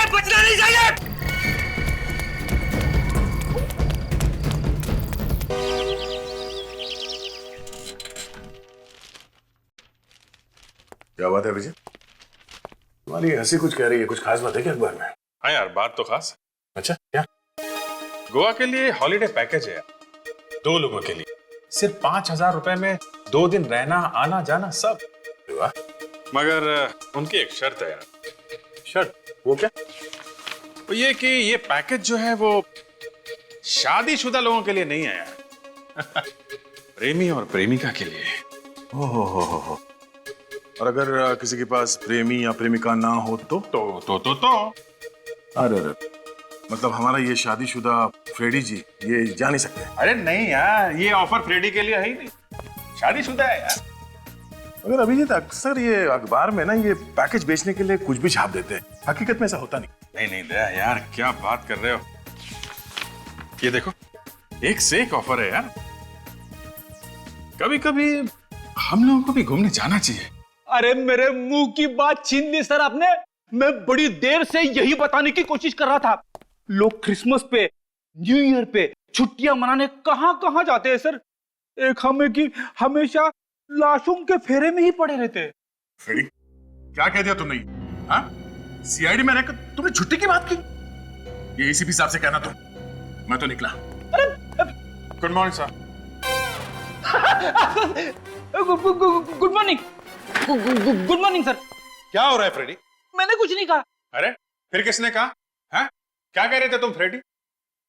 बचना नहीं चाहिए। क्या बात है विजय? तुम्हारी हंसी कुछ कह रही है, कुछ खास बात है क्या अखबार में? हाँ यार, बात तो खास है। अच्छा क्या? गोवा के लिए हॉलिडे पैकेज है यार, 2 लोगों के लिए, सिर्फ 5,000 रुपए में 2 दिन रहना आना जाना सब। वाह। मगर उनकी एक शर्त है यार। शर्त? वो क्या? वो ये कि ये पैकेज जो है वो शादीशुदा लोगों के लिए नहीं है यार। प्रेमी और प्रेमिका के लिए। हो। और अगर किसी के पास प्रेमी या प्रेमिका ना हो तो? अरे मतलब हमारा ये शादीशुदा फ्रेडी जी ये जा नहीं सकते? अरे नहीं यार, ये ऑफर फ्रेडी के लिए है ही नहीं, शादीशुदा है यार। मगर अभिजीत अक्सर ये अखबार में ना ये पैकेज बेचने के लिए कुछ भी छाप देते हैं, हकीकत में ऐसा होता नहीं। नहीं दया यार, क्या बात कर रहे हो? ये देखो, एक से एक ऑफर है यार। कभी कभी हम लोगों को भी घूमने जाना चाहिए। अरे मेरे मुंह की बात छीन ली सर आपने। मैं बड़ी देर से यही बताने की कोशिश कर रहा था। लोग क्रिसमस पे, न्यू ईयर पे छुट्टियां मनाने कहां कहां जाते हैं सर। एक हमें की हमेशा लाशों के फेरे में ही पड़े रहते हैं। फ्रेडी, क्या कह दिया तुमने? हाँ? सीआईडी में रहकर तुमने छुट्टी की बात की? ये एसीपी साहब से कहना तुम। मैं तो निकला। Good morning sir. Good morning. Good morning sir. क्या हो रहा है फ्रेडी? मैंने कुछ नहीं कहा। अरे फिर किसने कहा? हाँ? क्या कह रहे थे तुम फ्रेडी?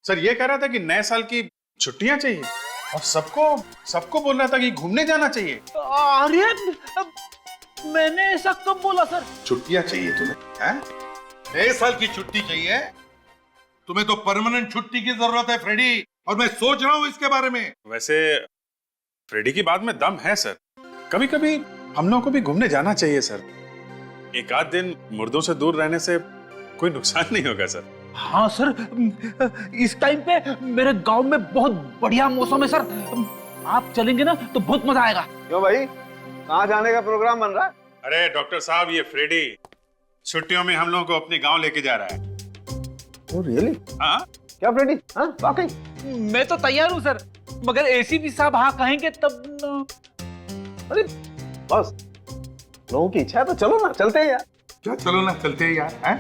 सर ये कह रहा था कि नए साल की छुट्टियां चाहिए और सबको बोल रहा था कि घूमने जाना चाहिए। अरे मैंने ऐसा कब बोला सर? छुट्टियां चाहिए तुम्हें? हैं? नए साल की छुट्टी चाहिए? तुम्हें तो परमानेंट छुट्टी की जरूरत है फ्रेडी, और मैं सोच रहा हूं इसके बारे में। वैसे फ्रेडी की बात में दम है सर। कभी कभी हम लोगों को भी घूमने जाना चाहिए सर। एक आध दिन मुर्दों से दूर रहने से कोई नुकसान नहीं होगा सर। हाँ सर, इस टाइम पे मेरे गांव में बहुत बढ़िया मौसम है सर। आप चलेंगे ना तो बहुत मजा आएगा। क्यों भाई, कहाँ जाने का प्रोग्राम बन रहा है? अरे डॉक्टर साहब, ये फ्रेडी छुट्टियों में हम लोगों को अपने गांव लेके जा रहा है। Oh, really? हाँ? क्या फ्रेडी? हाँ, वाकई? मैं तो तैयार हूँ सर, मगर एसीपी साहब हाँ कहेंगे तब न... अरे बस, लोगों की इच्छा है तो चलो ना, चलते हैं यार। क्या चलो ना, चलते हैं यार। हैं?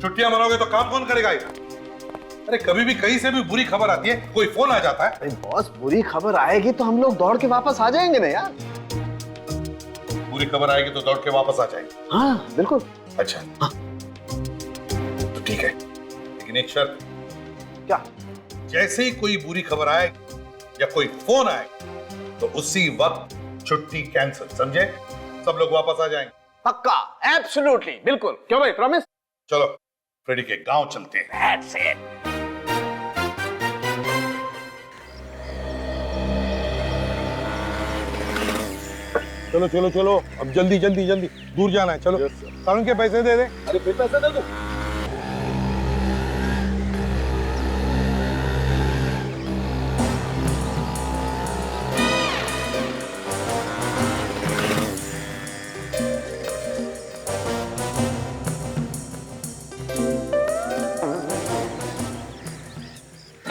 छुट्टियां मनाओगे तो काम कौन करेगा यार? अरे कभी भी कहीं से भी बुरी खबर आती है, कोई फोन आ जाता है। अरे बॉस, बुरी खबर आएगी तो हम लोग दौड़ के वापस आ जाएंगे ना यार। बुरी खबर आएगी तो दौड़ के वापस आ जाएंगे? हाँ बिल्कुल। अच्छा हाँ। तो ठीक है, लेकिन एक शर्त। क्या? जैसे ही कोई बुरी खबर आए या कोई फोन आए तो उसी वक्त छुट्टी कैंसिल, समझे? सब लोग वापस आ जाएंगे। पक्का, एब्सोल्युटली, बिल्कुल। क्यों भाई, प्रॉमिस? चलो फ्रेडी के गांव चलते हैं। That's it. चलो चलो चलो, अब जल्दी जल्दी जल्दी दूर जाना है। चलो कानून के पैसे दे दे। अरे फिर पैसे दे दो।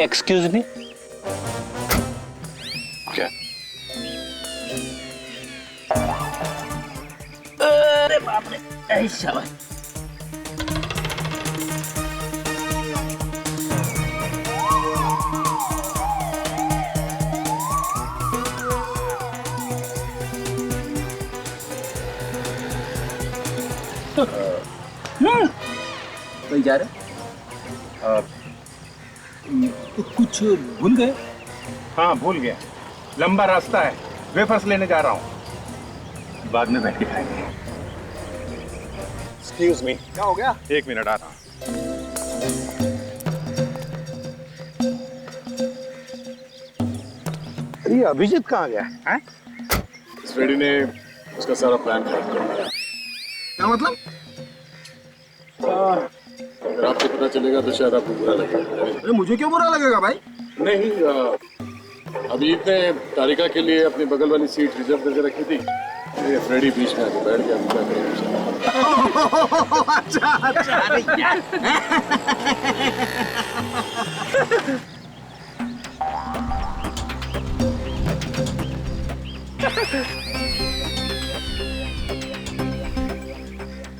Excuse me. क्या? अरे बाप रे, ऐसा बात। कहीं जा रहे? कुछ भूल गए? हाँ भूल गया, लंबा रास्ता है, वेफर्स लेने जा रहा हूँ, बाद में बैठ के खाएंगे। Excuse me. क्या हो गया? 1 मिनट आ रहा हूं। ये अभिजीत कहाँ गया है? फ्रेडी ने उसका सारा प्लान खराब कर दिया। क्या मतलब? अगर आपको पता चलेगा तो शायद आपको बुरा लगेगा। अरे मुझे क्यों बुरा लगेगा भाई? नहीं, अभी ने तारिका के लिए अपनी बगल वाली सीट रिजर्व करके रखी थी, ये फ्रेडी बीच में आके बैठ गया, क्या करेंगे? अच्छा अच्छा, अरे यार।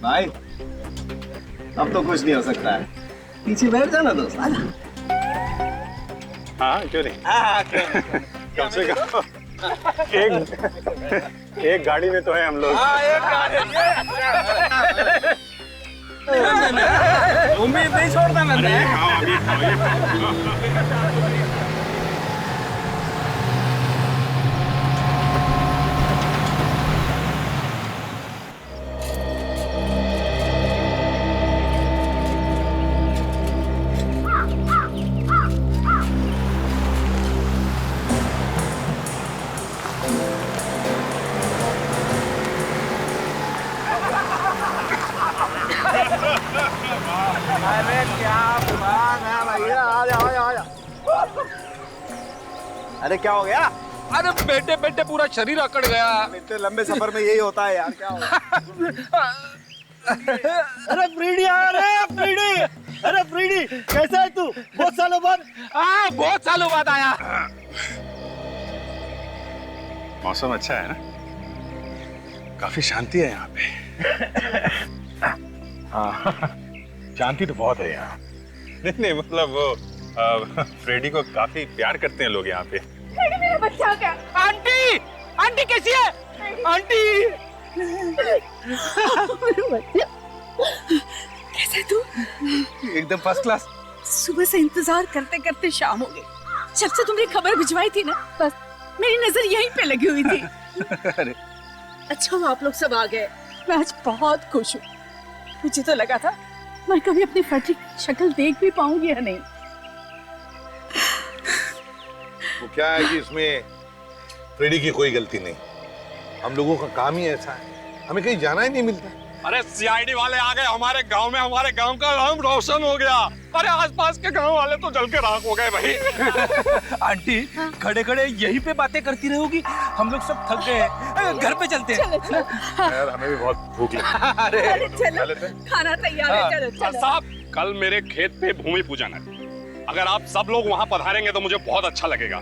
भाई अब तो कुछ नहीं हो सकता है, पीछे बैठ जाना दोस्त, आजा। हाँ क्यों नहीं, कम से कम एक गाड़ी में तो है हम लोग। उम्मीद नहीं छोड़ता मैं। अरे क्या बात है भैया, आ जा। अरे क्या हो गया? अरे बैठे बैठे पूरा शरीर अकड़ गया। इतने लंबे सफर में यही होता है यार, क्या हो गया? अरे फ्रीडी अरे फ्रीडी कैसा है तू? बहुत सालों बाद। हाँ बहुत सालों बाद आया। मौसम अच्छा है ना, काफी शांति है यहाँ पे। हाँ शांति तो बहुत है यहाँ। नहीं मतलब वो फ्रेडी को काफी प्यार करते हैं लोग यहाँ पे। फ्रेडी मेरा बच्चा आ गया। आंटी कैसी है? आंटी मेरा बच्चा कैसा है तू? एकदम फर्स्ट क्लास। सुबह से इंतजार करते करते शाम हो गई। जब से तुमने खबर भिजवाई थी ना, बस मेरी नजर यहीं पे लगी हुई थी। अरे अच्छा हुआ आप लोग सब आ गए, मैं आज बहुत खुश हूँ। मुझे तो लगा था मैं कभी अपनी फटी शक्ल देख भी पाऊंगी या नहीं। वो क्या है कि इसमें फ्रेडी की कोई गलती नहीं, हम लोगों का काम ही ऐसा है, हमें कहीं जाना ही नहीं मिलता। अरे सीआईडी वाले आ गए हमारे गांव में, हमारे गांव का नाम रोशन हो गया। अरे आसपास के गांव वाले तो जल के राख हो गए भाई। आंटी खड़े खड़े यहीं पे बातें करती रहोगी, हम लोग सब थक गए हैं, घर पे चलते हैं। चलो यार हमें भी बहुत भूख लगी। अरे चलो खाना तैयार है, चलो चलो। साहब कल मेरे खेत पे भूमि पूजन है, अगर आप सब लोग वहाँ पधारेंगे तो मुझे बहुत अच्छा लगेगा।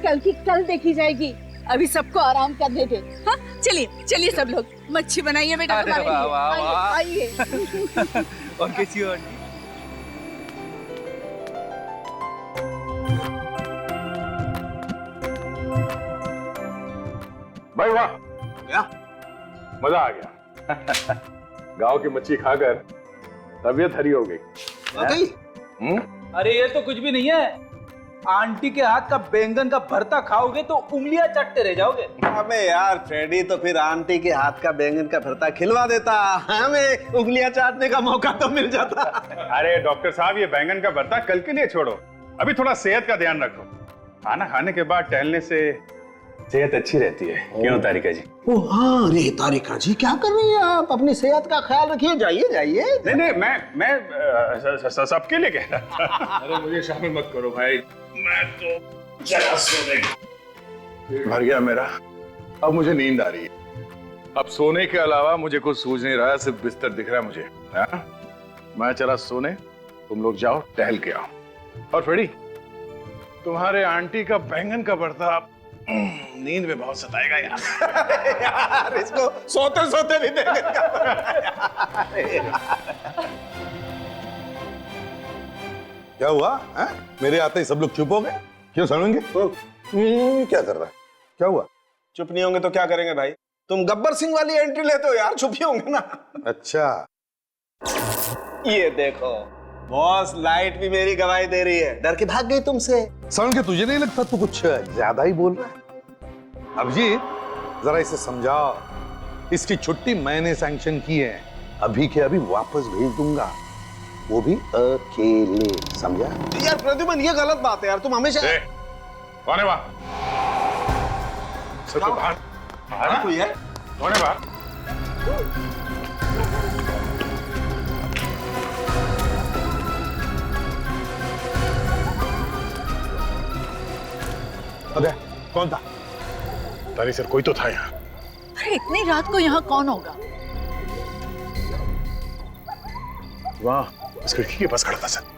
कल की कल देखी जाएगी, अभी सबको आराम करने दे। हाँ चलिए सब लोग मच्छी बनाइए बेटा हमारे लिए। आइए। और कैसी हो आंटी? भाई वाह, क्या? मजा आ गया। गांव की मच्छी खाकर तबीयत हरी हो गई। वाकई? अरे ये तो कुछ भी नहीं है, आंटी के हाथ का बैंगन का भरता खाओगे तो उंगलियां चटते रह जाओगे। अबे यार फ्रेडी तो फिर आंटी के हाथ का बैंगन का भरता खिलवा देता, हमें उंगलियां चाटने का मौका तो मिल जाता। अरे डॉक्टर साहब, ये बैंगन का भरता कल के लिए छोड़ो, अभी थोड़ा सेहत का ध्यान रखो। खाना खाने के बाद टहलने से सेहत अच्छी रहती है। क्यों तारिका जी? ओ हाँ रे तारिका जी, क्या कर रही हैं आप? अपनी सेहत का ख्याल रखिए, जाइए। नहीं मैं सबके लिए कह रहा। अरे मुझे शामिल मत करो भाई, मैं तो जरा सोने भर गया मेरा, अब मुझे नींद आ रही है। अब सोने के अलावा मुझे कुछ सूझ नहीं रहा है, सिर्फ बिस्तर दिख रहा है मुझे। हाँ? मैं चला सोने, तुम लोग जाओ टहल के आओ। और फ्रेडी, तुम्हारे आंटी का बैंगन का भरता नींद में बहुत सताएगा यार। यार इसको सोते सोते भी बैंगन का क्या हुआ है? मेरे आते ही सब लोग चुप हो गए, क्यों समझेंगे? क्या कर रहा है? क्या हुआ? चुप नहीं होंगे तो क्या करेंगे भाई? तुम गब्बर सिंह वाली एंट्री लेते हो यार, चुप ही होंगे ना। अच्छा, ये देखो बॉस, लाइट भी मेरी गवाही दे रही है, डर के भाग गई तुमसे। समझ के तुझे नहीं लगता तू कुछ ज्यादा ही बोल रहा है? अभिजीत, जरा इसे समझाओ, इसकी छुट्टी मैंने सैंक्शन की है, अभी के अभी वापस भेज दूंगा, वो भी अकेले, समझा? यार प्रद्युमन, ये गलत बात है यार, तुम हमेशा कौन है वहां? सब तो बाहर कोई है? कौन है बाहर? अबे कौन था? तारी सर, कोई तो था यहाँ। अरे इतनी रात को यहाँ कौन होगा? वाह, इस खिड़की के पास खड़ा था सर।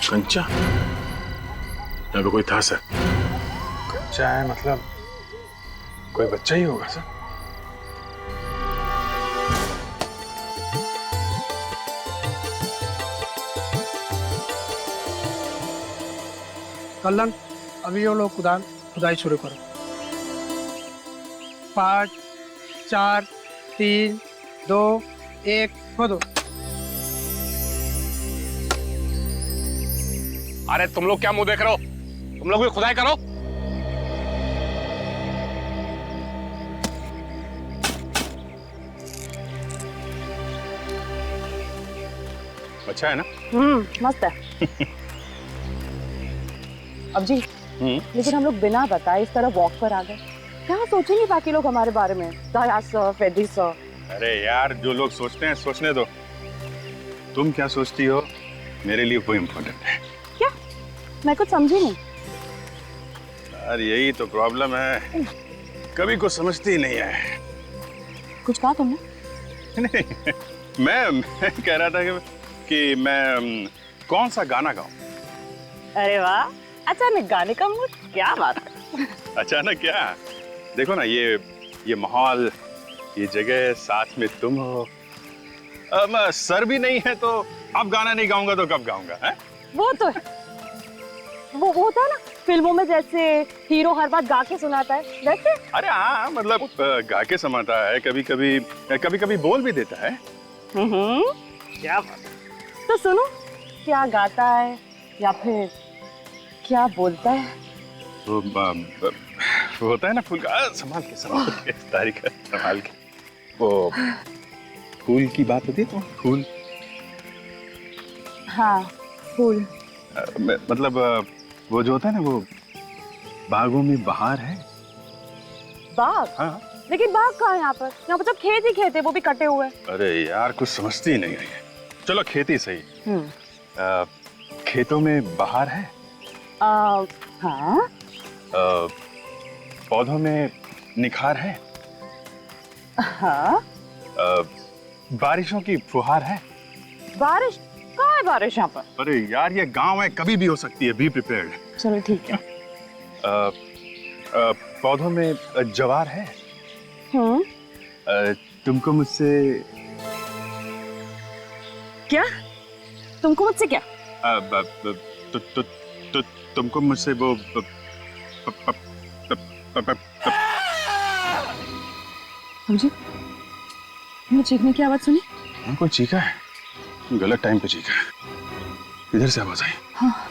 कंचा, यहाँ पे कोई था सर? कंचा है मतलब कोई बच्चा ही होगा सर। कल्याण, अभी ये लोग खुदाई शुरू करो। 5 4 3 2 1 खोदो। अरे तुम लोग क्या मुंह देख रहे हो? तुम लोग भी खुदाई करो। अच्छा है ना? मस्त है। अब जी, लेकिन हम लोग बिना बताए इस तरह वॉक पर आ गए, क्या सोचेंगे बाकी लोग हमारे बारे में? दयास सर, फेडी सर। अरे यार, जो लोग सोचते हैं सोचने दो। तुम क्या सोचती हो मेरे लिए वो इम्पोर्टेंट है। क्या? मैं कुछ समझी नहीं। यार यही तो प्रॉब्लम है, कभी कुछ समझती ही नहीं है। कुछ कहा तुमने? नहीं, मैं कह रहा था कि मैं कौन सा गाना गाऊं। अरे वाह, अचानक गाने का मूड, क्या बात है। अचानक क्या? देखो ना, ये माहौल, ये जगह, साथ में तुम हो। अब सर भी नहीं है तो अब गाना नहीं गाऊंगा तो कब गाऊंगा? है वो तो है, वो होता है ना फिल्मों में, जैसे हीरो हर बात गा के सुनाता है वैसे। अरे हाँ, मतलब गा के समाता है, कभी कभी बोल भी देता है। क्या बात है। तो सुनो, क्या गाता है या फिर क्या बोलता है? वो होता है ना फूल का, संभाल के तारीख संभाल के, वो फूल की बात होती है तो फूल। हाँ, फूल। मतलब वो जो होता है ना, वो बागों में बहार है। बाग? हाँ। लेकिन बाग कहाँ है यहाँ पर? यहाँ पर तो खेत ही खेत है, वो भी कटे हुए। अरे यार, कुछ समझती ही नहीं है। चलो खेती सही। खेतों में बहार है। हाँ। पौधों में निखार है। हाँ। बारिशों की फुहार है। बारिश? कहाँ है बारिश यहाँ पर? अरे यार, ये गांव है, कभी भी हो सकती है, बी प्रिपेयर्ड। चलो ठीक है। पौधों में जवार है। तुमको मुझसे क्या? तुमको मुझसे क्या? तुमको मुझसे वो समझी? मैं चीखने की आवाज सुनी? कोई चीखा है? गलत टाइम पे चीखा है। इधर से आवाज आई। हाँ।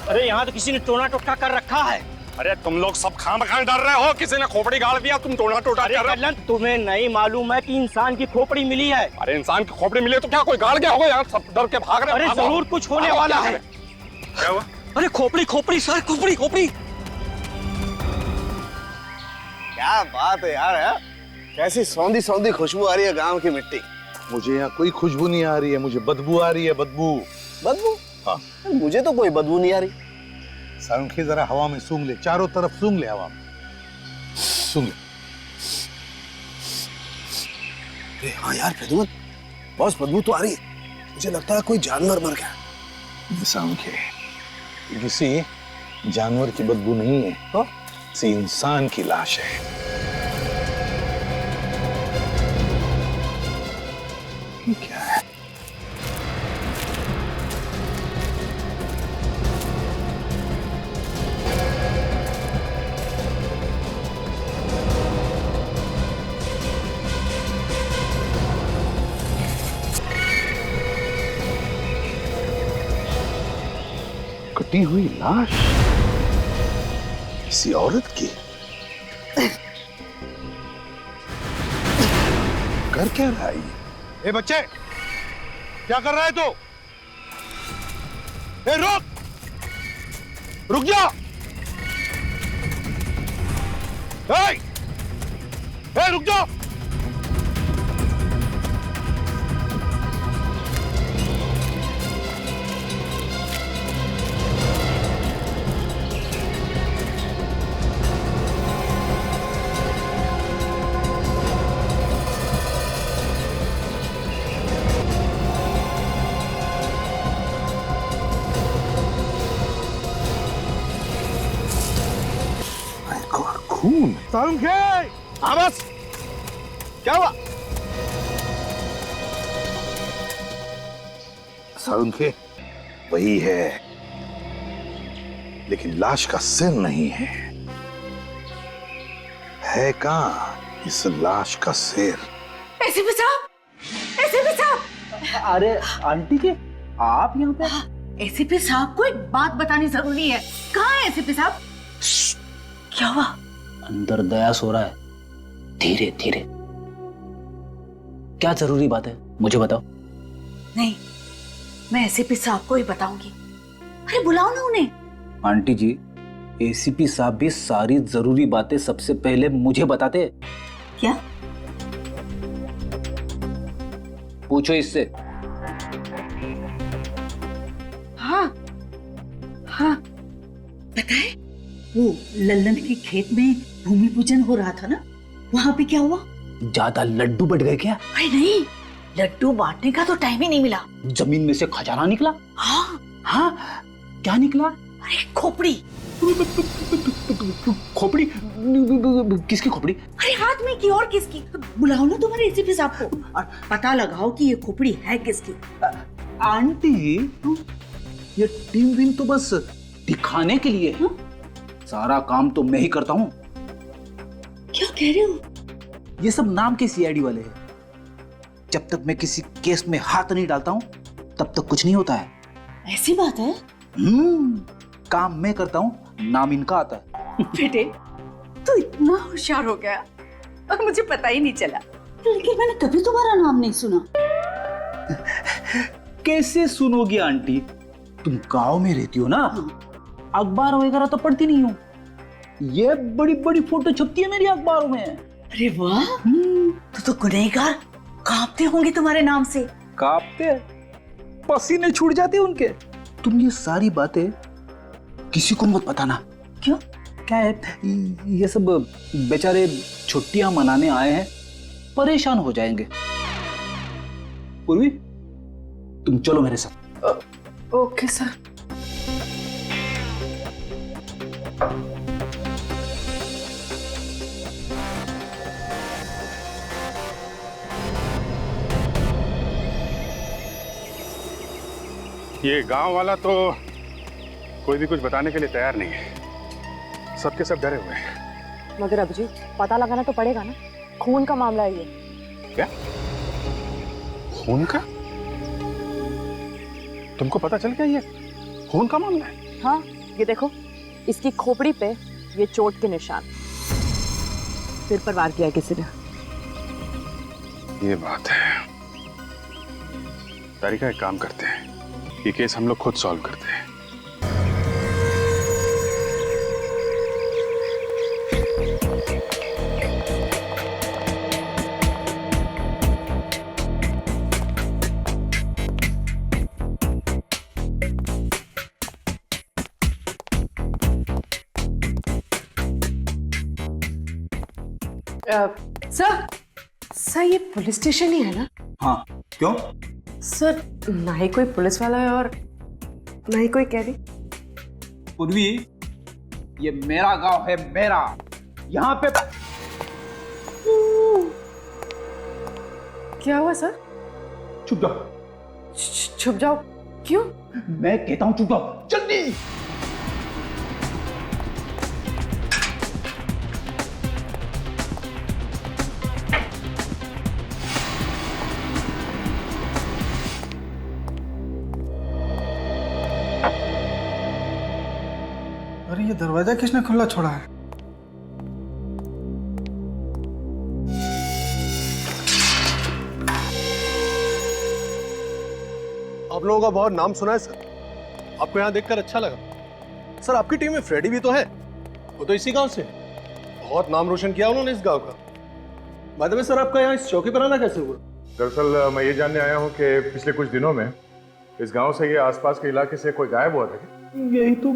अरे यहाँ तो किसी ने टोना टोटका कर रखा है। अरे तुम लोग सब खाम डर रहे हो, किसी ने खोपड़ी गाड़ दिया, तुम टोना टोटा कर रहे हो। तुम्हें नहीं मालूम है कि इंसान की खोपड़ी मिली है? अरे इंसान की खोपड़ी मिली तो क्या कोई गाड़ गया होगा? यहाँ सब डर के भाग रहे। अरे जरूर कुछ होने वाला है। क्या हुआ? अरे खोपड़ी सर, खोपड़ी। क्या बात है यार, है? कैसी सौंधी सौंधी खुशबू आ रही है गांव की मिट्टी। मुझे यहाँ कोई खुशबू नहीं आ रही है, मुझे बदबू आ रही है। बदबू? हाँ। मुझे तो कोई बदबू नहीं आ रही। संखे जरा हवा में सूंघ ले, चारों तरफ सूंघ ले, हवा में सूंघ ले। अरे हाँ यार प्रद्युमन, बहुत बदबू तो आ रही है। मुझे लगता है कोई जानवर मर गया। संखे, किसी जानवर की बदबू नहीं है, तो किसी इंसान की लाश है। ये क्या है? कटी हुई लाश किसी औरत की। कर क्या रहा है ये? ए बच्चे, क्या कर रहा है तू? ए रुक जा! रुक जाओ। खून। हाँ बस, क्या हुआ? सारुंखे वही है, लेकिन लाश का सिर नहीं है। है कहां इस लाश का सिर? एसीपी साहब, एसीपी साहब। अरे आंटी जी, आप यहाँ पे? एसीपी साहब को एक बात बतानी जरूरी है। कहाँ है एसीपी साहब? क्या हुआ? अंदर दया सो रहा है, धीरे धीरे। क्या जरूरी बात है, मुझे बताओ। नहीं, मैं एसीपी साहब को ही बताऊंगी। अरे बुलाओ ना उन्हें। आंटी जी, एसीपी साहब भी सारी जरूरी बातें सबसे पहले मुझे बताते। क्या? पूछो इससे। हाँ हाँ, पता है वो लल्लन के खेत में भूमि पूजन हो रहा था ना, वहां पे क्या हुआ? ज्यादा लड्डू बढ़ गए क्या? अरे नहीं, लड्डू बांटने का तो टाइम ही नहीं मिला। जमीन में से खजाना निकला? हाँ हाँ, क्या निकला? अरे खोपड़ी। खोपड़ी? किसकी खोपड़ी? अरे हाथ में की और किसकी? बुलाओ ना तुम्हारे एसीपी साहब को और पता लगाओ कि ये खोपड़ी है किसकी। आंटी, ये टीम विन तो बस दिखाने के लिए है। सारा काम तो मैं ही करता हूँ। क्या कह रहे हो? ये सब नाम के सीआईडी वाले हैं। जब तक मैं किसी केस में हाथ नहीं डालता हूँ, तब तक कुछ नहीं होता है। ऐसी बात है? काम मैं करता हूँ, नाम इनका आता है। बेटे, तू इतना होशियार हो गया और मुझे पता ही नहीं चला। लेकिन मैंने कभी तुम्हारा नाम नहीं सुना। कैसे सुनोगी आंटी? तुम गांव में रहती हो ना, अखबार वगैरह तो पढ़ती नहीं हो। ये बड़ी बड़ी फोटो छपती है मेरी अखबारों में। अरे वाह, तो गुनहगार कांपते होंगे तुम्हारे नाम से। कांपते? पसीने छूट जाते उनके। तुम ये सारी बातें किसी को मत बताना। क्यों? क्या है, ये सब बेचारे छुट्टियां मनाने आए हैं, परेशान हो जाएंगे। पूर्वी, तुम चलो मेरे साथ। Okay sir. ये गांव वाला तो कोई भी कुछ बताने के लिए तैयार नहीं है। सबके सब डरे हुए हैं। मगर अभिजीत, पता लगाना तो पड़ेगा ना, खून का मामला है ये। क्या? खून का? तुमको पता चल गया ये खून का मामला है? हाँ, ये देखो, इसकी खोपड़ी पे ये चोट के निशान। सिर पर वार किया किसी ने। ये बात है। तारिका, एक काम करते हैं, ये केस हम लोग खुद सॉल्व करते हैं। सर ये पुलिस स्टेशन ही है ना? हाँ, क्यों? सर, ना ही कोई पुलिस वाला है और ना ही कोई कैदी। पूर्वी, ये मेरा गांव है, मेरा। यहाँ पे क्या हुआ सर? छुप जाओ। छुप जाओ? क्यों? मैं कहता हूँ छुप जाओ, जल्दी। अरे ये दरवाजा किसने खुला छोड़ा है? आप लोगों का बहुत नाम सुना है सर। आपको यहाँ देखकर अच्छा लगा। सर, आपकी टीम में फ्रेडी भी तो है। वो तो इसी गांव से है। बहुत नाम रोशन किया उन्होंने इस गांव का। बाय द वे सर, आपका यहाँ इस चौकी पर आना कैसे हुआ? दरअसल मैं ये जानने आया हूँ कि पिछले कुछ दिनों में इस गांव से ये आसपास के इलाके से कोई गायब हुआ था क्या? यही तो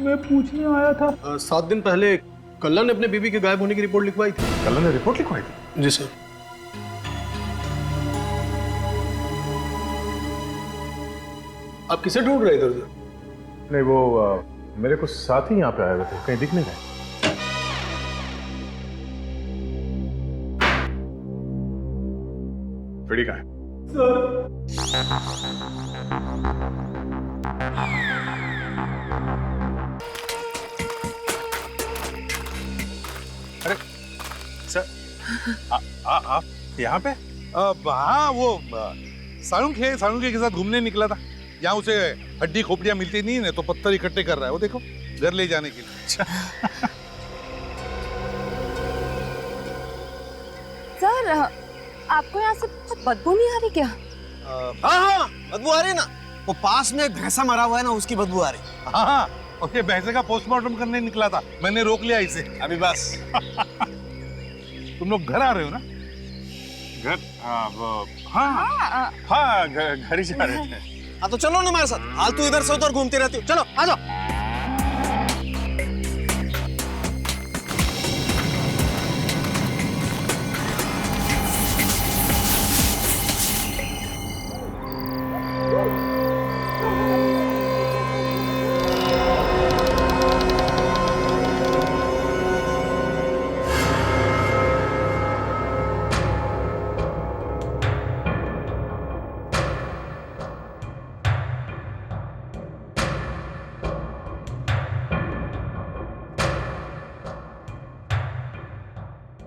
मैं पूछने आया था। 7 दिन पहले कल्ला ने अपने बीबी के गायब होने की रिपोर्ट लिखवाई थी। कल्ला ने रिपोर्ट लिखवाई थी? जी सर। आप किसे ढूंढ रहे इधर? नहीं, वो मेरे कुछ साथी यहाँ पे आए हुए थे, कहीं दिख नहीं गए। फ्रेडी कहाँ है? अरे सर, आप यहाँ पे? हाँ, वो सालुंखे के साथ घूमने निकला था। यहाँ उसे हड्डी खोपड़ियां मिलती नहीं है तो पत्थर इकट्ठे कर रहा है, वो देखो, घर ले जाने के लिए। सर, आपको यहाँ से बहुत बदबू नहीं आ रही क्या? हाँ, बदबू आ रही ना। वो पास में एक भैंसा मरा हुआ है ना, उसकी बदबू आ रही। हाँ, और ये भैंसे का पोस्टमार्टम करने निकला था, मैंने रोक लिया इसे। अभी बस। तुम लोग घर आ रहे हो ना? घर? हाँ, घर ही जा रहे थे। हाँ तो चलो ना हमारे साथ। हाल तू इधर से उधर घूमती रहती हो, चलो आ जाओ।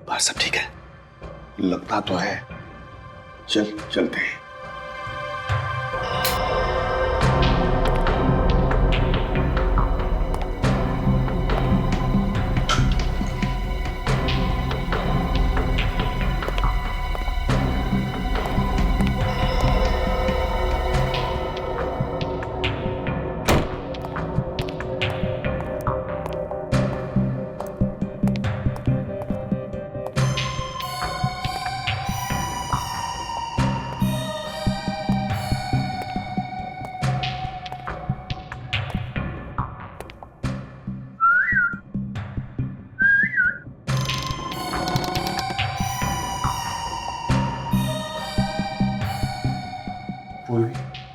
बाहर सब ठीक है? लगता तो है। चलते हैं।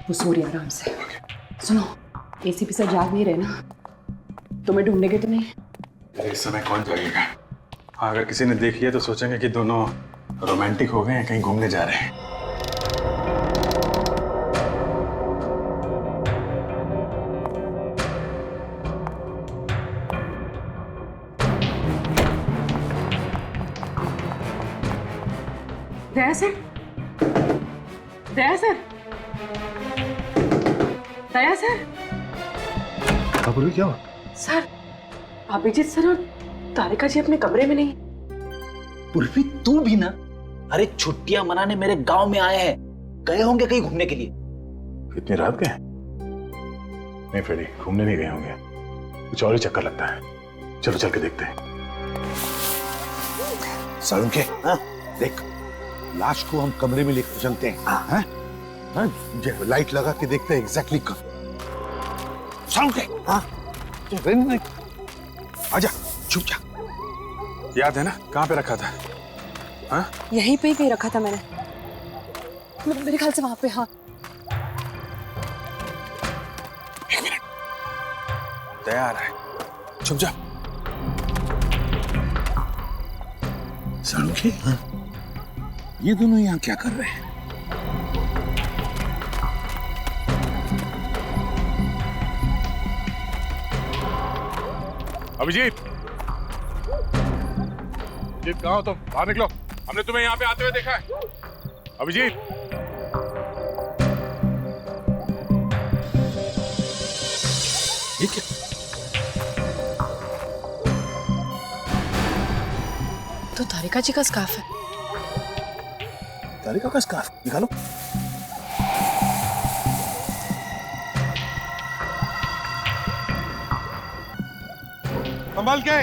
वो सो रही आराम से। सुनो, एसीपी सर जाग नहीं रहे ना? तुम्हें ढूंढेंगे तो नहीं? अरे इस समय कौन जाएगा? हाँ, अगर किसी ने देख लिया तो सोचेंगे कि दोनों रोमांटिक हो गए हैं, कहीं घूमने जा रहे हैं। दया सर, दया सर, दया सर। बोलिए, क्या हुआ? सर, अभिजीत सर और तारिका जी अपने कमरे में नहीं। उर्फी, तू भी ना? अरे छुट्टियां मनाने मेरे गांव में आए हैं, गए होंगे कहीं घूमने के लिए। इतनी रात गए? नहीं फ्रेडी, घूमने नहीं गए होंगे, कुछ और ही चक्कर लगता है। चलो चल के देखते हैं। सालुंखे, देख, लाश को हम कमरे में लेकर चलते हैं। हाँ? लाइट लगा के देखते हैं एग्जैक्टली कब। सालुंखे, आजा, छुप जा। याद है ना कहाँ पे रखा था? हाँ? यहीं पे ही कहीं रखा था मैंने। मेरे ख्याल से वहां पे। हाँ, एक मिनट, तैयार है, छुप जा। सालुंखे, ये दोनों यहाँ क्या कर रहे हैं? अभिजीत, कहाँ हो तुम? बाहर निकलो, हमने तुम्हें यहाँ पे आते हुए देखा है। अभिजीत, ये क्या? तो तारिका जी का स्कार्फ है। तारिका का स्कार्फ निकालो। संभाल के।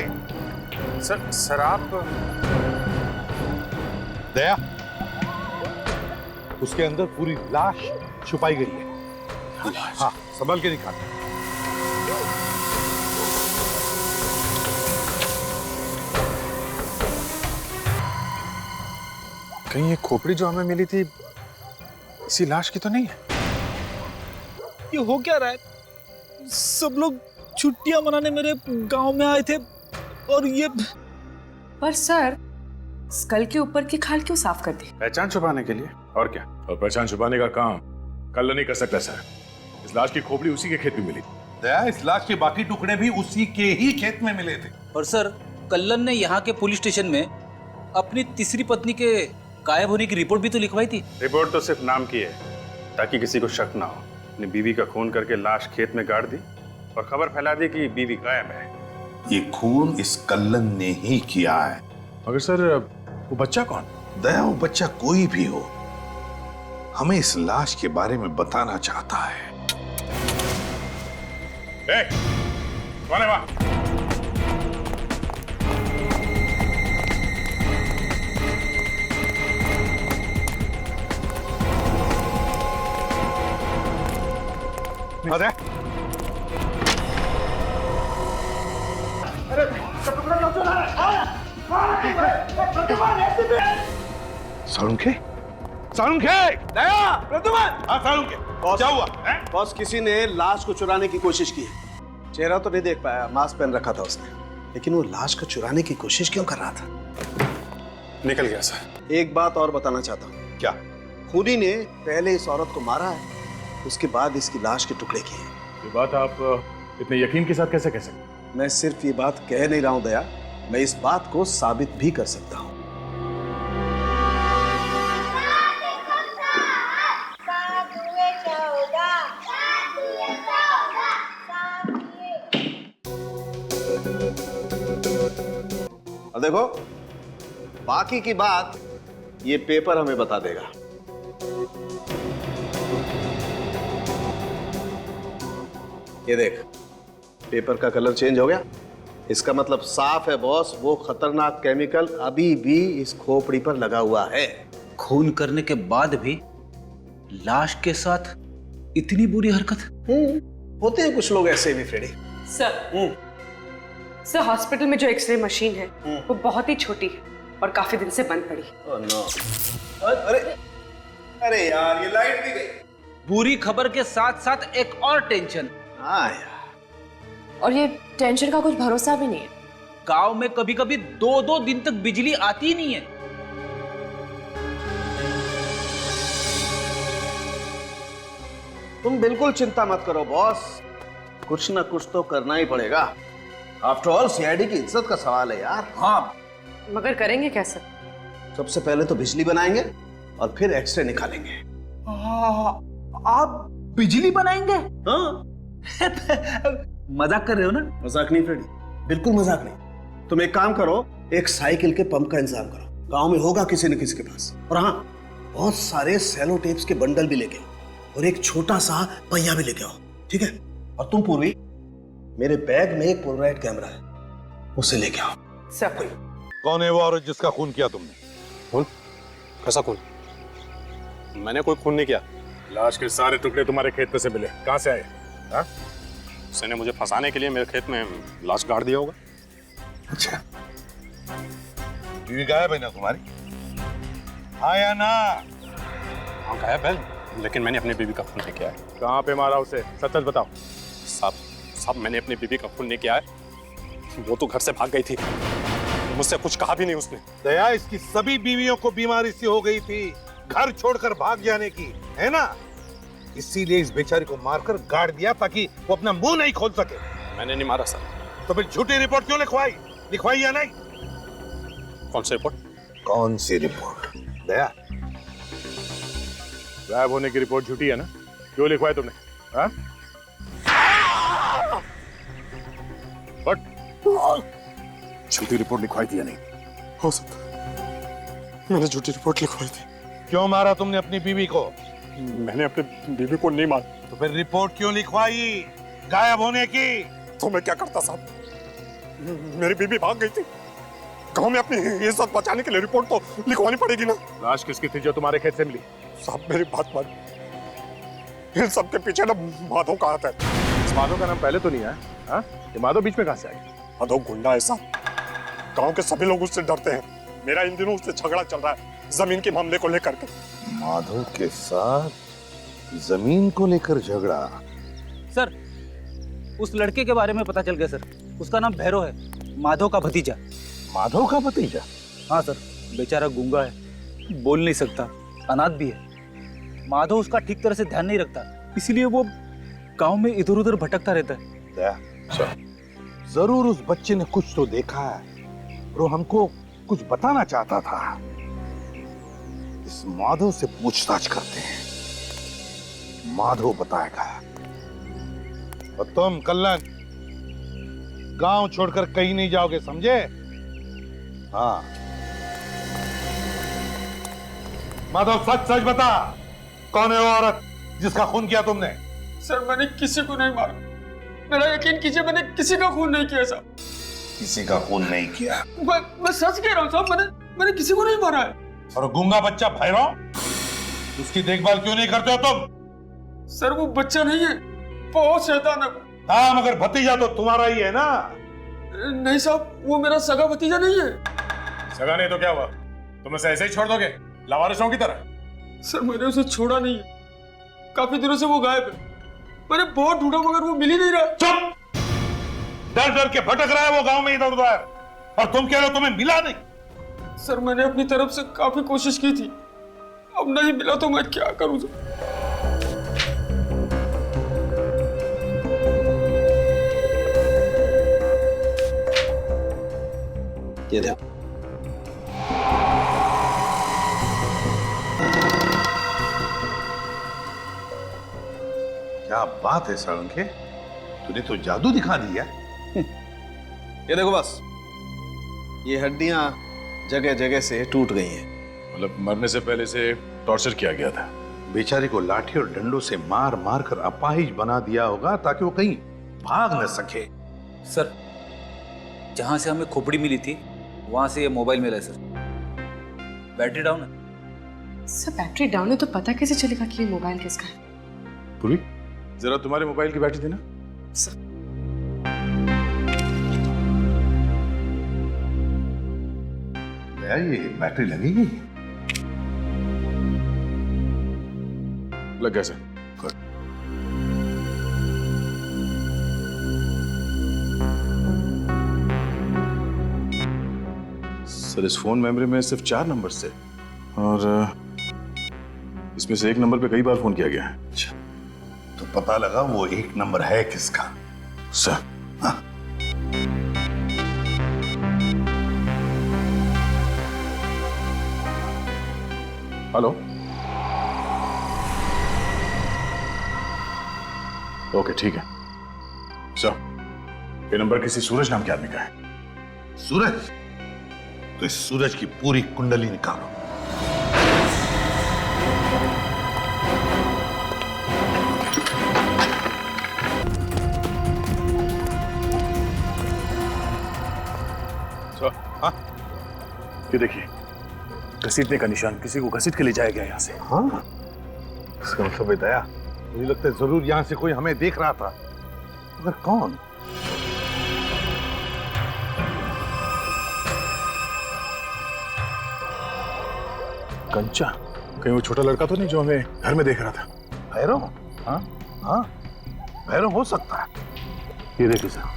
सर आप दया, उसके अंदर पूरी लाश छुपाई गई है। हाँ, संभल के निकाल। कहीं ये खोपड़ी जो हमें मिली थी इसी लाश की तो नहीं है? ये हो क्या रहा है? सब लोग छुट्टियां मनाने मेरे गांव में आए थे और ये पर सर, स्कल के ऊपर की खाल क्यों साफ कर दी? पहचान छुपाने के लिए, और क्या? और पहचान छुपाने का काम कल नहीं कर सकता सर। इस लाश की खोपड़ी उसी के खेत में मिली। दया, इस लाश के बाकी टुकड़े भी उसी के ही खेत में मिले थे। और सर, कल्लन ने यहाँ के पुलिस स्टेशन में अपनी तीसरी पत्नी के गायब होने की रिपोर्ट भी तो लिखवाई थी। रिपोर्ट तो सिर्फ नाम की है ताकि किसी को शक ना हो। अपनी बीवी का खून करके लाश खेत में गाड़ दी और खबर फैला दी कि बीवी गायब है। ये खून इस कल्लन ने ही किया है। मगर सर वो बच्चा कौन? दया, वो बच्चा कोई भी हो, हमें इस लाश के बारे में बताना चाहता है। कौन है वहां? अरे सालुंखे, सालुंखे, दया, प्रद्युमन! हाँ सालुंखे, क्या हुआ? बॉस, किसी ने लाश को चुराने की कोशिश की है। चेहरा तो नहीं देख पाया, मास्क पहन रखा था उसने, लेकिन वो लाश को चुराने की कोशिश क्यों कर रहा था? निकल गया सर। एक बात और बताना चाहता हूँ। क्या? खूनी ने पहले इस औरत को मारा है, उसके बाद इसकी लाश के टुकड़े किए। ये बात आप इतने यकीन के साथ कैसे कह सकते? मैं सिर्फ ये बात कह नहीं रहा हूं दया, मैं इस बात को साबित भी कर सकता हूं। और देखो, बाकी की बात ये पेपर हमें बता देगा। ये देख, पेपर का कलर चेंज हो गया। इसका मतलब साफ है बॉस, वो खतरनाक केमिकल अभी भी इस खोपड़ी पर लगा हुआ है। खून करने के बाद भी लाश के साथ इतनी बुरी हरकत? होते हैं कुछ लोग ऐसे भी फ्रेडी। सर, हॉस्पिटल में जो एक्सरे मशीन है वो बहुत ही छोटी है और काफी दिन से बंद पड़ी। Oh no. अरे अरे यार, ये लाइट भी गई। बुरी खबर के साथ साथ एक और टेंशन। हाँ यार, और ये टेंशन का कुछ भरोसा भी नहीं है। गांव में कभी कभी 2-2 दिन तक बिजली आती ही नहीं है। तुम बिल्कुल चिंता मत करो बॉस, कुछ ना कुछ तो करना ही पड़ेगा। आफ्टर ऑल सीआईडी की इज्जत का सवाल है यार। हाँ, मगर करेंगे कैसे? सबसे पहले तो बिजली बनाएंगे और फिर एक्सरे निकालेंगे। आप बिजली बनाएंगे? हाँ। मजाक कर रहे हो ना? मजाक नहीं फ्रेडी, बिल्कुल मजाक नहीं। तुम एक काम करो, एक साइकिल के पंप का इंतजाम करो, गांव में होगा किसी न किसी के पास। और हाँ, बहुत सारे सेलो टेप्स के बंडल भी लेके आओ और एक छोटा सा पहिया भी लेके आओ, ठीक है? और तुम पूर्वी, मेरे बैग में एक पोलराइड कैमरा है, उसे लेके आओ। सब कौन है वो औरत जिसका खून किया तुमने? खून? कैसा खून? मैंने कोई खून नहीं किया। लाश के सारे टुकड़े तुम्हारे खेत में से मिले, कहां से आए? हाँ? उसने मुझे फंसाने के लिए मेरे खेत में लाश गाड़ दिया होगा। अच्छा, बीवी गायब है ना तुम्हारी? हाँ या ना? हाँ गायब है, लेकिन मैंने अपनी बीवी का खून नहीं किया है। कहां पे मारा उसे? सच सच बताओ। साहब, मैंने अपनी बीवी का खून नहीं किया है। वो तो घर से भाग गई थी, मुझसे कुछ कहा भी नहीं उसने। दया, इसकी सभी बीवियों को बीमारी सी हो गई थी, घर छोड़कर भाग जाने की, है ना? इसीलिए इस बेचारी को मारकर गाड़ दिया ताकि वो अपना मुंह नहीं खोल सके। मैंने नहीं मारा सर। तो फिर झूठी रिपोर्ट क्यों लिखवाई या नहीं? कौन सी रिपोर्ट? कौन सी रिपोर्ट? दया, गायब होने की रिपोर्ट झूठी है ना? क्यों लिखवाई तुमने? हाँ? झूठी रिपोर्ट लिखवाई थी या नहीं? हो सकता है मैंने झूठी रिपोर्ट लिखवाई थी। क्यों मारा तुमने अपनी बीवी को? मैंने अपनी बीवी को नहीं मारा। तो फिर रिपोर्ट क्यों लिखवाई गायब होने की? तो मैं क्या करता साहब? मेरी बीवी भाग गई थी, गांव में अपनी इज्जत बचाने के लिए रिपोर्ट तो लिखवानी पड़ेगी ना। लाश किसकी थी जो तुम्हारे खेत से मिली? साहब मेरी बात मान, इन सब के पीछे ना माधव का हाथ है। इस माधव का नाम पहले तो नहीं है, हाँ? ये माधव बीच में कहां से आई? माधव गुंडा है साहब, गांव के सभी लोग उससे डरते हैं। मेरा इन दिनों उससे झगड़ा चल रहा है जमीन के मामले को लेकर के। माधव के साथ जमीन को लेकर झगड़ा? सर, उस लड़के के बारे में पता चल गया सर। उसका नाम भैरव है, माधव का भतीजा। माधव का भतीजा? हाँ सर, बेचारा गूंगा है, बोल नहीं सकता, अनाथ भी है। माधव उसका ठीक तरह से ध्यान नहीं रखता, इसलिए वो गांव में इधर उधर भटकता रहता है। जरूर उस बच्चे ने कुछ तो देखा है और वो हमको कुछ बताना चाहता था। इस माधव से पूछताछ करते हैं, माधव बताएगा। और तुम कल्लन गांव छोड़कर कहीं नहीं जाओगे, समझे? हाँ माधव, सच सच बता, कौन है वो औरत जिसका खून किया तुमने? सर मैंने किसी को नहीं मारा, मेरा यकीन कीजिए, मैंने किसी का खून नहीं किया साहब। किसी का खून नहीं किया? मैं सच कह रहा हूँ साहब, मैंने किसी को नहीं मारा है। और गूंगा बच्चा भैरव, उसकी देखभाल क्यों नहीं करते हो तुम? सर वो बच्चा नहीं है, बहुत शैतान है। हाँ, मगर भतीजा तो तुम्हारा ही है ना? नहीं साहब, वो मेरा सगा भतीजा नहीं है। सगा नहीं तो क्या हुआ? तुम उसे ऐसे ही छोड़ दोगे लावारिसों की तरह? सर मैंने उसे छोड़ा नहीं है, काफी दिनों से वो गायब है। मैंने बहुत ढूंढा मगर वो मिल ही नहीं रहा। चुप! डर डर के भटक रहा है वो गांव में इधर उधर, और तुम कह रहे हो तुम्हें मिला नहीं? सर मैंने अपनी तरफ से काफी कोशिश की थी, अब नहीं मिला तो मैं क्या करूं सर? ये देखो, क्या बात है साळुंखे, तूने तो जादू दिखा दिया। ये देखो बस, ये हड्डियां जगह जगह से टूट गई हैं। मतलब मरने से पहले से टॉर्चर किया गया था। बेचारे को लाठी और डंडों से मार मार कर अपाहिज बना दिया होगा ताकि वो कहीं भाग न सके। सर, जहां से हमें खोपड़ी मिली थी वहां से ये मोबाइल मिला है सर। बैटरी डाउन है सर। बैटरी डाउन है तो पता कैसे चलेगा कि ये मोबाइल किसका है? पूरी, जरा तुम्हारे मोबाइल की बैटरी देना। सर भैया, ये बैटरी लगेगी? लग गया सर। सर इस फोन मेमोरी में सिर्फ 4 नंबर से, और इसमें से एक नंबर पे कई बार फोन किया गया है। तो पता लगा वो एक नंबर है किसका? सर हाँ। हेलो, ओके ठीक है सर। ये नंबर किसी सूरज नाम के आदमी का है। सूरज? तो इस सूरज की पूरी कुंडली निकालो। सर हाँ, ये देखिए, घसीटने का निशान, किसी को घसीट के ले जाया गया यहाँ से। हाँ, इसका मतलब है दया, मुझे लगता है जरूर यहाँ से कोई हमें देख रहा था, मगर कौन? कंचा, कहीं वो छोटा लड़का तो नहीं जो हमें घर में देख रहा था? भैरव? हाँ हाँ, भैरव हो सकता है। ये देखिए सर।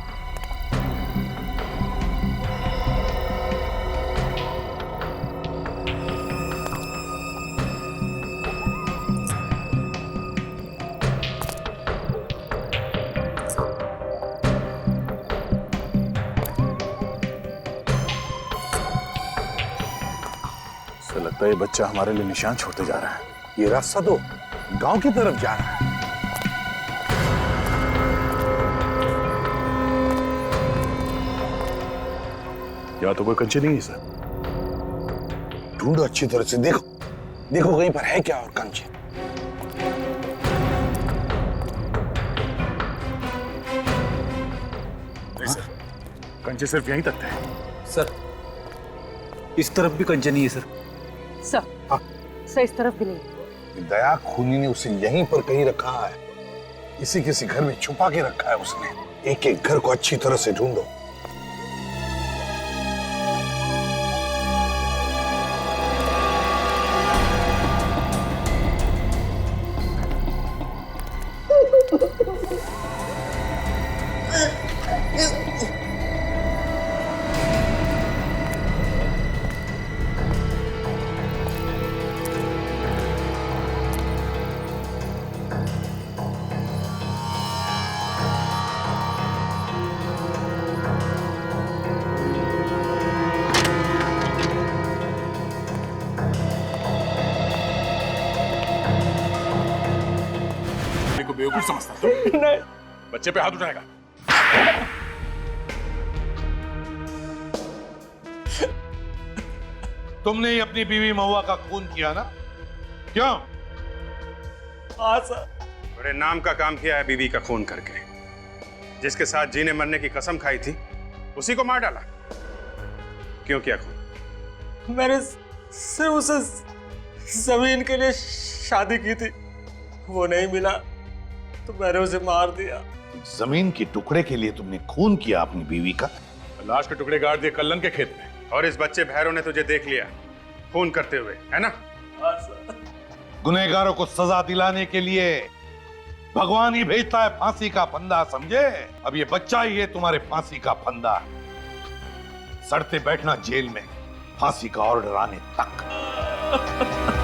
ऐसा लगता है ये बच्चा हमारे लिए निशान छोड़ते जा रहा है। ये रास्ता तो गांव की तरफ जा रहा है। या तो कोई कंचे नहीं है सर। ढूंढो अच्छी तरह से, देखो देखो कहीं पर है क्या और कंचे। नहीं सर, कंचे सिर्फ यहीं तक थे। सर, इस तरफ भी कंचनी है सर। सर इस तरफ भी नहीं। दया खूनी ने उसे यहीं पर कहीं रखा है, इसी किसी घर में छुपा के रखा है उसने। एक एक घर को अच्छी तरह से ढूंढो। को बेवकूफ समझता तू? नहीं। बच्चे पे हाथ उठाएगा? तुमने ही अपनी बीवी महुआ का खून किया ना? क्यों? हाँ सर। बड़े नाम का काम किया है बीवी का खून करके। जिसके साथ जीने मरने की कसम खाई थी उसी को मार डाला। क्यों किया खून? मैंने सिर्फ उसे जमीन के लिए शादी की थी, वो नहीं मिला तो मैंने उसे मार दिया। जमीन के टुकड़े के लिए तुमने खून किया अपनी बीवी का? लाश के टुकड़े गाड़ दिए कल्लन के खेत में, और इस बच्चे भैरों ने तुझे देख लिया खून करते हुए, है ना? गुनहगारों को सजा दिलाने के लिए भगवान ही भेजता है फांसी का फंदा, समझे? अब ये बच्चा ही है तुम्हारे फांसी का फंदा। सड़ते बैठना जेल में फांसी का ऑर्डर आने तक।